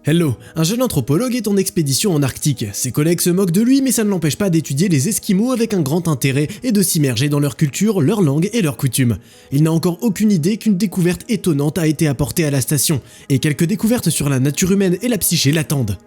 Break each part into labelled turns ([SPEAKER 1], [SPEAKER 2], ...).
[SPEAKER 1] Hello, un jeune anthropologue est en expédition en Arctique. Ses collègues se moquent de lui, mais ça ne l'empêche pas d'étudier les Esquimaux avec un grand intérêt et de s'immerger dans leur culture, leur langue et leurs coutumes. Il n'a encore aucune idée qu'une découverte étonnante a été apportée à la station, et quelques découvertes sur la nature humaine et la psyché l'attendent.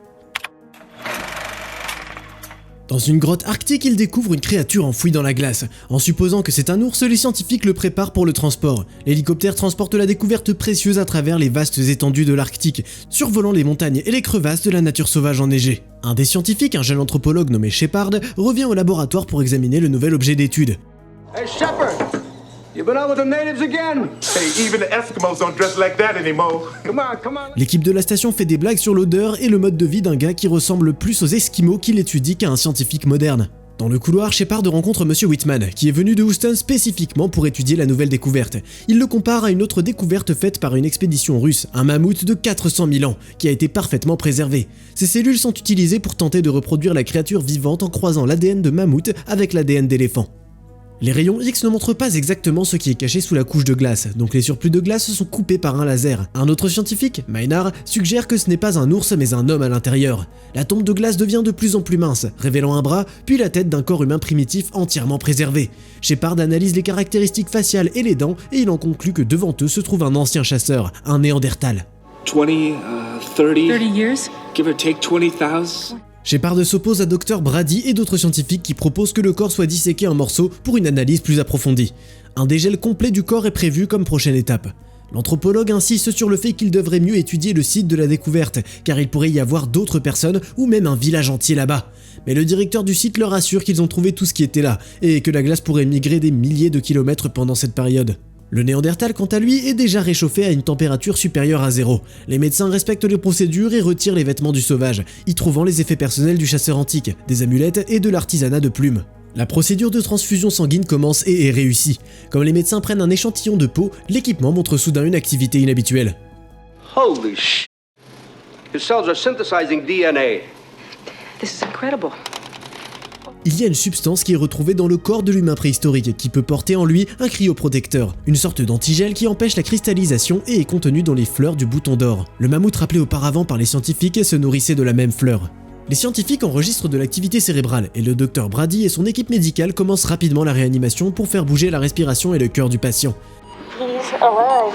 [SPEAKER 1] Dans une grotte arctique, il découvre une créature enfouie dans la glace. En supposant que c'est un ours, les scientifiques le préparent pour le transport. L'hélicoptère transporte la découverte précieuse à travers les vastes étendues de l'Arctique, survolant les montagnes et les crevasses de la nature sauvage enneigée. Un des scientifiques, un jeune anthropologue nommé Shepard, revient au laboratoire pour examiner le nouvel objet d'étude.
[SPEAKER 2] Hey Shepard, you've been out with the natives again?
[SPEAKER 3] Hey, even the Eskimos don't dress like that anymore.
[SPEAKER 2] Come on.
[SPEAKER 1] L'équipe de la station fait des blagues sur l'odeur et le mode de vie d'un gars qui ressemble plus aux Esquimaux qu'il étudie qu'à un scientifique moderne. Dans le couloir, Shepard rencontre Monsieur Whitman, qui est venu de Houston spécifiquement pour étudier la nouvelle découverte. Il le compare à une autre découverte faite par une expédition russe, un mammouth de 400 000 ans, qui a été parfaitement préservé. Ces cellules sont utilisées pour tenter de reproduire la créature vivante en croisant l'ADN de mammouth avec l'ADN d'éléphant. Les rayons X ne montrent pas exactement ce qui est caché sous la couche de glace, donc les surplus de glace sont coupés par un laser. Un autre scientifique, Maynard, suggère que ce n'est pas un ours mais un homme à l'intérieur. La tombe de glace devient de plus en plus mince, révélant un bras, puis la tête d'un corps humain primitif entièrement préservé. Shepard analyse les caractéristiques faciales et les dents, et il en conclut que devant eux se trouve un ancien chasseur, un Néandertal.
[SPEAKER 4] 30
[SPEAKER 5] years?
[SPEAKER 4] give or take 20,000.
[SPEAKER 1] Shepard s'oppose à Dr Brady et d'autres scientifiques qui proposent que le corps soit disséqué en morceaux pour une analyse plus approfondie. Un dégel complet du corps est prévu comme prochaine étape. L'anthropologue insiste sur le fait qu'il devrait mieux étudier le site de la découverte, car il pourrait y avoir d'autres personnes ou même un village entier là-bas. Mais le directeur du site leur assure qu'ils ont trouvé tout ce qui était là, et que la glace pourrait migrer des milliers de kilomètres pendant cette période. Le Néandertal, quant à lui, est déjà réchauffé à une température supérieure à 0. Les médecins respectent les procédures et retirent les vêtements du sauvage, y trouvant les effets personnels du chasseur antique, des amulettes et de l'artisanat de plumes. La procédure de transfusion sanguine commence et est réussie. Comme les médecins prennent un échantillon de peau, l'équipement montre soudain une activité inhabituelle.
[SPEAKER 2] Holy sh**. Your cells are synthesizing DNA.
[SPEAKER 5] This is incredible.
[SPEAKER 1] Il y a une substance qui est retrouvée dans le corps de l'humain préhistorique qui peut porter en lui un cryoprotecteur, une sorte d'antigel qui empêche la cristallisation et est contenu dans les fleurs du bouton d'or. Le mammouth rappelé auparavant par les scientifiques se nourrissait de la même fleur. Les scientifiques enregistrent de l'activité cérébrale et le docteur Brady et son équipe médicale commencent rapidement la réanimation pour faire bouger la respiration et le cœur du patient.
[SPEAKER 5] He's alive.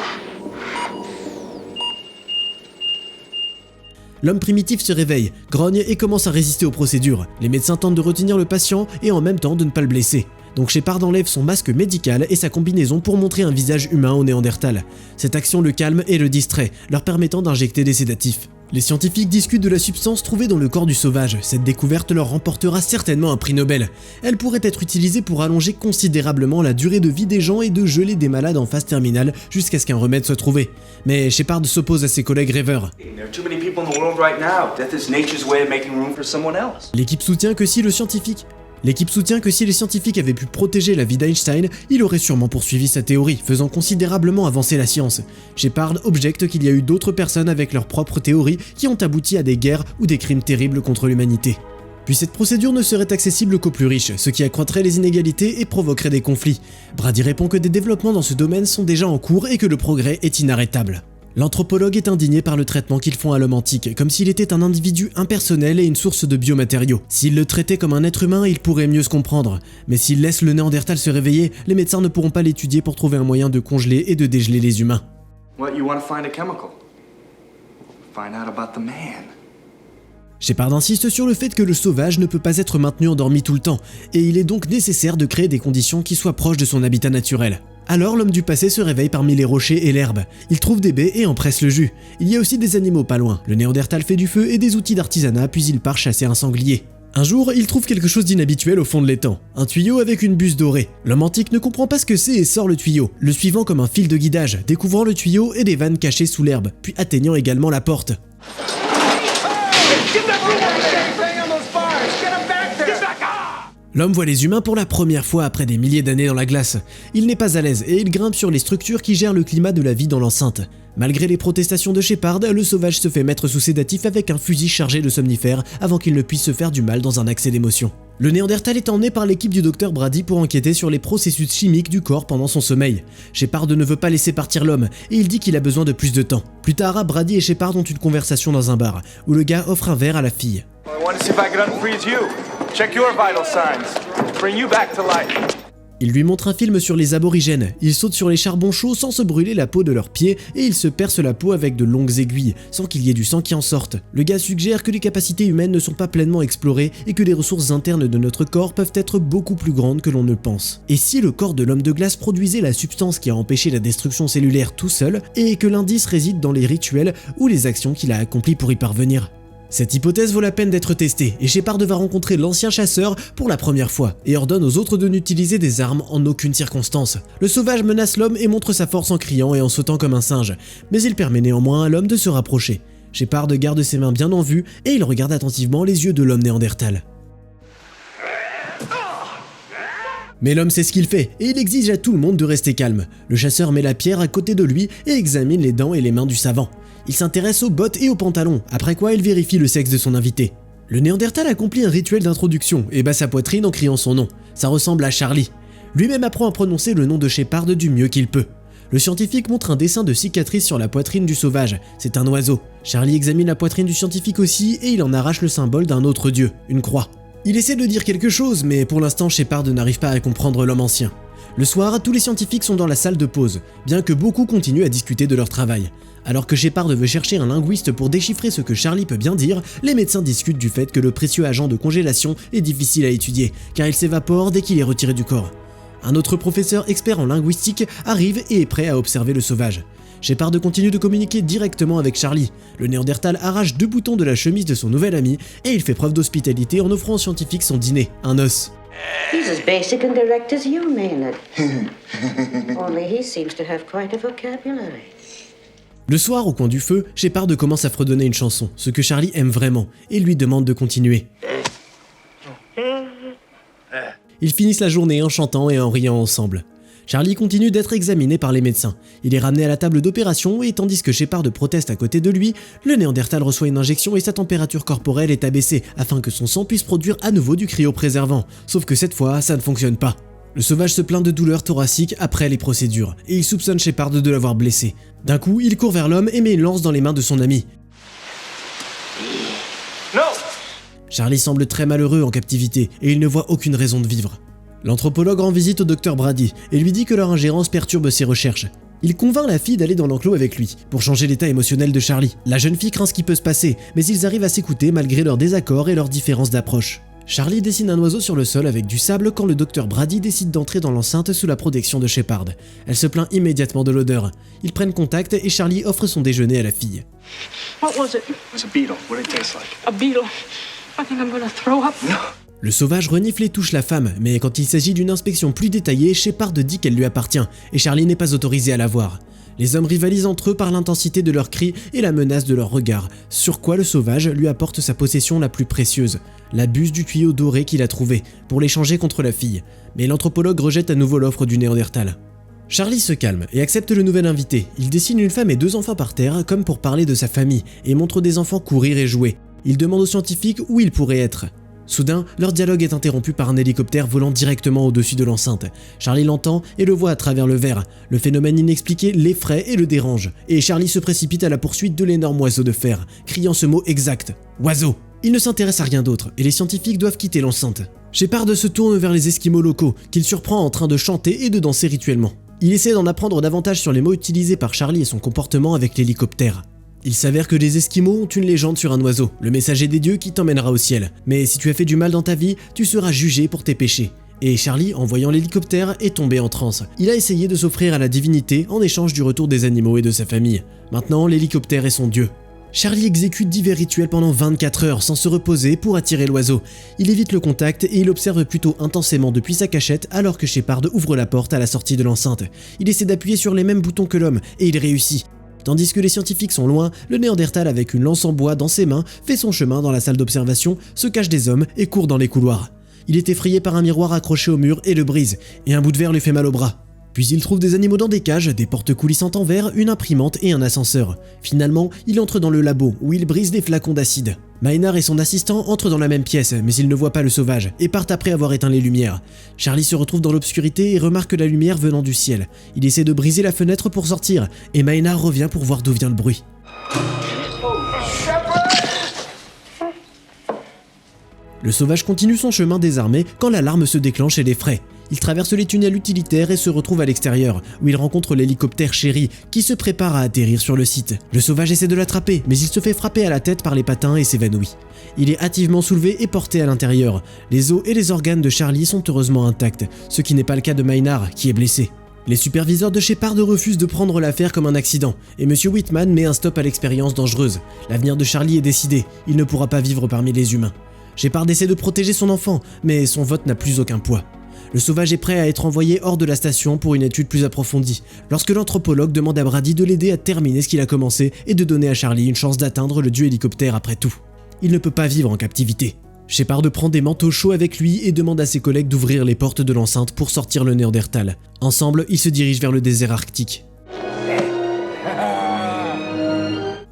[SPEAKER 1] L'homme primitif se réveille, grogne et commence à résister aux procédures. Les médecins tentent de retenir le patient et en même temps de ne pas le blesser. Donc Shepard enlève son masque médical et sa combinaison pour montrer un visage humain au Néandertal. Cette action le calme et le distrait, leur permettant d'injecter des sédatifs. Les scientifiques discutent de la substance trouvée dans le corps du sauvage. Cette découverte leur remportera certainement un prix Nobel. Elle pourrait être utilisée pour allonger considérablement la durée de vie des gens et de geler des malades en phase terminale jusqu'à ce qu'un remède soit trouvé. Mais Shepard s'oppose à ses collègues rêveurs.
[SPEAKER 4] There are too many people in the world right now. Death is nature's way of making room for someone else.
[SPEAKER 1] L'équipe soutient que si les scientifiques avaient pu protéger la vie d'Einstein, il aurait sûrement poursuivi sa théorie, faisant considérablement avancer la science. Shepard objecte qu'il y a eu d'autres personnes avec leurs propres théories qui ont abouti à des guerres ou des crimes terribles contre l'humanité. Puis cette procédure ne serait accessible qu'aux plus riches, ce qui accroîtrait les inégalités et provoquerait des conflits. Brady répond que des développements dans ce domaine sont déjà en cours et que le progrès est inarrêtable. L'anthropologue est indigné par le traitement qu'ils font à l'homme antique, comme s'il était un individu impersonnel et une source de biomatériaux. S'ils le traitaient comme un être humain, ils pourraient mieux se comprendre. Mais s'ils laissent le Néandertal se réveiller, les médecins ne pourront pas l'étudier pour trouver un moyen de congeler et de dégeler les humains.
[SPEAKER 4] What, you want to find a chemical? Find out about the man.
[SPEAKER 1] Shepard insiste sur le fait que le sauvage ne peut pas être maintenu endormi tout le temps, et il est donc nécessaire de créer des conditions qui soient proches de son habitat naturel. Alors l'homme du passé se réveille parmi les rochers et l'herbe. Il trouve des baies et en presse le jus. Il y a aussi des animaux pas loin. Le Néandertal fait du feu et des outils d'artisanat, puis il part chasser un sanglier. Un jour, il trouve quelque chose d'inhabituel au fond de l'étang. Un tuyau avec une buse dorée. L'homme antique ne comprend pas ce que c'est et sort le tuyau, le suivant comme un fil de guidage, découvrant le tuyau et des vannes cachées sous l'herbe, puis atteignant également la porte. L'homme voit les humains pour la première fois après des milliers d'années dans la glace. Il n'est pas à l'aise et il grimpe sur les structures qui gèrent le climat de la vie dans l'enceinte. Malgré les protestations de Shepard, le sauvage se fait mettre sous sédatif avec un fusil chargé de somnifères avant qu'il ne puisse se faire du mal dans un accès d'émotion. Le Néandertal est emmené par l'équipe du Dr Brady pour enquêter sur les processus chimiques du corps pendant son sommeil. Shepard ne veut pas laisser partir l'homme et il dit qu'il a besoin de plus de temps. Plus tard, Brady et Shepard ont une conversation dans un bar où le gars offre un verre à la fille.
[SPEAKER 3] I want to see if I can unfreeze you. Check your vital signs. Bring you back to life.
[SPEAKER 1] Il lui montre un film sur les aborigènes. Ils sautent sur les charbons chauds sans se brûler la peau de leurs pieds et ils se percent la peau avec de longues aiguilles, sans qu'il y ait du sang qui en sorte. Le gars suggère que les capacités humaines ne sont pas pleinement explorées et que les ressources internes de notre corps peuvent être beaucoup plus grandes que l'on ne pense. Et si le corps de l'homme de glace produisait la substance qui a empêché la destruction cellulaire tout seul, et que l'indice réside dans les rituels ou les actions qu'il a accomplies pour y parvenir? Cette hypothèse vaut la peine d'être testée, et Shepard va rencontrer l'ancien chasseur pour la première fois, et ordonne aux autres de n'utiliser des armes en aucune circonstance. Le sauvage menace l'homme et montre sa force en criant et en sautant comme un singe, mais il permet néanmoins à l'homme de se rapprocher. Shepard garde ses mains bien en vue, et il regarde attentivement les yeux de l'homme néandertal. Mais l'homme sait ce qu'il fait, et il exige à tout le monde de rester calme. Le chasseur met la pierre à côté de lui et examine les dents et les mains du savant. Il s'intéresse aux bottes et aux pantalons, après quoi il vérifie le sexe de son invité. Le Néandertal accomplit un rituel d'introduction et bat sa poitrine en criant son nom. Ça ressemble à Charlie. Lui-même apprend à prononcer le nom de Shepard du mieux qu'il peut. Le scientifique montre un dessin de cicatrice sur la poitrine du sauvage. C'est un oiseau. Charlie examine la poitrine du scientifique aussi et il en arrache le symbole d'un autre dieu, une croix. Il essaie de dire quelque chose, mais pour l'instant Shepard n'arrive pas à comprendre l'homme ancien. Le soir, tous les scientifiques sont dans la salle de pause, bien que beaucoup continuent à discuter de leur travail. Alors que Shepard veut chercher un linguiste pour déchiffrer ce que Charlie peut bien dire, les médecins discutent du fait que le précieux agent de congélation est difficile à étudier, car il s'évapore dès qu'il est retiré du corps. Un autre professeur expert en linguistique arrive et est prêt à observer le sauvage. Shepard continue de communiquer directement avec Charlie. Le Néandertal arrache 2 boutons de la chemise de son nouvel ami et il fait preuve d'hospitalité en offrant au scientifique son dîner, un os.
[SPEAKER 6] He's as basic and direct as you, Maynard. Only he seems to have quite a vocabulary.
[SPEAKER 1] Le soir, au coin du feu, Shepard commence à fredonner une chanson, ce que Charlie aime vraiment, et lui demande de continuer. Ils finissent la journée en chantant et en riant ensemble. Charlie continue d'être examiné par les médecins. Il est ramené à la table d'opération et tandis que Shepard proteste à côté de lui, le Néandertal reçoit une injection et sa température corporelle est abaissée afin que son sang puisse produire à nouveau du cryopréservant. Sauf que cette fois, ça ne fonctionne pas. Le sauvage se plaint de douleurs thoraciques après les procédures et il soupçonne Shepard de l'avoir blessé. D'un coup, il court vers l'homme et met une lance dans les mains de son ami.
[SPEAKER 3] No!
[SPEAKER 1] Charlie semble très malheureux en captivité et il ne voit aucune raison de vivre. L'anthropologue rend visite au Dr Brady et lui dit que leur ingérence perturbe ses recherches. Il convainc la fille d'aller dans l'enclos avec lui, pour changer l'état émotionnel de Charlie. La jeune fille craint ce qui peut se passer, mais ils arrivent à s'écouter malgré leurs désaccords et leurs différences d'approche. Charlie dessine un oiseau sur le sol avec du sable quand le Dr Brady décide d'entrer dans l'enceinte sous la protection de Shepard. Elle se plaint immédiatement de l'odeur. Ils prennent contact et Charlie offre son déjeuner à la fille.
[SPEAKER 5] What was it?
[SPEAKER 4] It was a beetle. What did it taste like?
[SPEAKER 5] A beetle. I think I'm gonna throw up.
[SPEAKER 1] Le sauvage renifle et touche la femme, mais quand il s'agit d'une inspection plus détaillée, Shepard dit qu'elle lui appartient, et Charlie n'est pas autorisé à la voir. Les hommes rivalisent entre eux par l'intensité de leurs cris et la menace de leurs regards, sur quoi le sauvage lui apporte sa possession la plus précieuse, la buse du tuyau doré qu'il a trouvé, pour l'échanger contre la fille. Mais l'anthropologue rejette à nouveau l'offre du Néandertal. Charlie se calme et accepte le nouvel invité. Il dessine une femme et 2 enfants par terre, comme pour parler de sa famille, et montre des enfants courir et jouer. Il demande aux scientifiques où ils pourraient être. Soudain, leur dialogue est interrompu par un hélicoptère volant directement au-dessus de l'enceinte. Charlie l'entend et le voit à travers le verre. Le phénomène inexpliqué l'effraie et le dérange. Et Charlie se précipite à la poursuite de l'énorme oiseau de fer, criant ce mot exact. Oiseau. Il ne s'intéresse à rien d'autre et les scientifiques doivent quitter l'enceinte. Shepard se tourne vers les Esquimaux locaux, qu'il surprend en train de chanter et de danser rituellement. Il essaie d'en apprendre davantage sur les mots utilisés par Charlie et son comportement avec l'hélicoptère. Il s'avère que les Esquimaux ont une légende sur un oiseau, le messager des dieux qui t'emmènera au ciel. Mais si tu as fait du mal dans ta vie, tu seras jugé pour tes péchés. Et Charlie, en voyant l'hélicoptère, est tombé en transe. Il a essayé de s'offrir à la divinité en échange du retour des animaux et de sa famille. Maintenant, l'hélicoptère est son dieu. Charlie exécute divers rituels pendant 24 heures sans se reposer pour attirer l'oiseau. Il évite le contact et il observe plutôt intensément depuis sa cachette alors que Shepard ouvre la porte à la sortie de l'enceinte. Il essaie d'appuyer sur les mêmes boutons que l'homme et il réussit. Tandis que les scientifiques sont loin, le Néandertal avec une lance en bois dans ses mains fait son chemin dans la salle d'observation, se cache des hommes et court dans les couloirs. Il est effrayé par un miroir accroché au mur et le brise, et un bout de verre lui fait mal au bras. Puis il trouve des animaux dans des cages, des portes coulissantes en verre, une imprimante et un ascenseur. Finalement, il entre dans le labo, où il brise des flacons d'acide. Maynard et son assistant entrent dans la même pièce, mais ils ne voient pas le sauvage, et partent après avoir éteint les lumières. Charlie se retrouve dans l'obscurité et remarque la lumière venant du ciel. Il essaie de briser la fenêtre pour sortir, et Maynard revient pour voir d'où vient le bruit. Le sauvage continue son chemin désarmé quand l'alarme se déclenche et l'effraie. Il traverse les tunnels utilitaires et se retrouve à l'extérieur, où il rencontre l'hélicoptère Chéri qui se prépare à atterrir sur le site. Le sauvage essaie de l'attraper, mais il se fait frapper à la tête par les patins et s'évanouit. Il est hâtivement soulevé et porté à l'intérieur. Les os et les organes de Charlie sont heureusement intacts, ce qui n'est pas le cas de Maynard, qui est blessé. Les superviseurs de Shepard refusent de prendre l'affaire comme un accident, et M. Whitman met un stop à l'expérience dangereuse. L'avenir de Charlie est décidé, il ne pourra pas vivre parmi les humains. Shepard essaie de protéger son enfant, mais son vote n'a plus aucun poids. Le sauvage est prêt à être envoyé hors de la station pour une étude plus approfondie, lorsque l'anthropologue demande à Brady de l'aider à terminer ce qu'il a commencé et de donner à Charlie une chance d'atteindre le dieu hélicoptère après tout. Il ne peut pas vivre en captivité. Shepard prend des manteaux chauds avec lui et demande à ses collègues d'ouvrir les portes de l'enceinte pour sortir le Néandertal. Ensemble, ils se dirigent vers le désert arctique.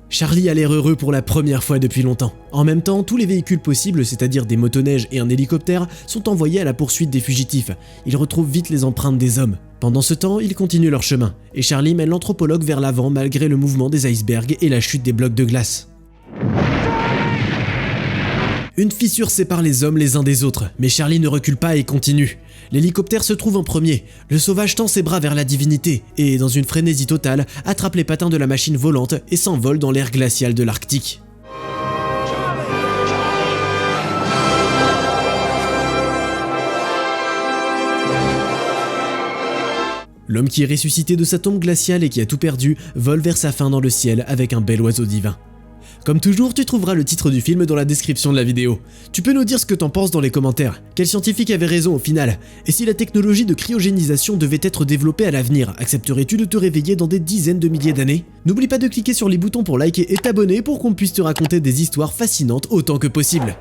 [SPEAKER 1] Charlie a l'air heureux pour la première fois depuis longtemps. En même temps, tous les véhicules possibles, c'est-à-dire des motoneiges et un hélicoptère, sont envoyés à la poursuite des fugitifs. Ils retrouvent vite les empreintes des hommes. Pendant ce temps, ils continuent leur chemin, et Charlie mène l'anthropologue vers l'avant malgré le mouvement des icebergs et la chute des blocs de glace. Une fissure sépare les hommes les uns des autres, mais Charlie ne recule pas et continue. L'hélicoptère se trouve en premier, le sauvage tend ses bras vers la divinité et, dans une frénésie totale, attrape les patins de la machine volante et s'envole dans l'air glacial de l'Arctique. L'homme qui est ressuscité de sa tombe glaciale et qui a tout perdu vole vers sa fin dans le ciel avec un bel oiseau divin. Comme toujours, tu trouveras le titre du film dans la description de la vidéo. Tu peux nous dire ce que t'en penses dans les commentaires. Quel scientifique avait raison au final? Et si la technologie de cryogénisation devait être développée à l'avenir, accepterais-tu de te réveiller dans des dizaines de milliers d'années? N'oublie pas de cliquer sur les boutons pour liker et t'abonner pour qu'on puisse te raconter des histoires fascinantes autant que possible.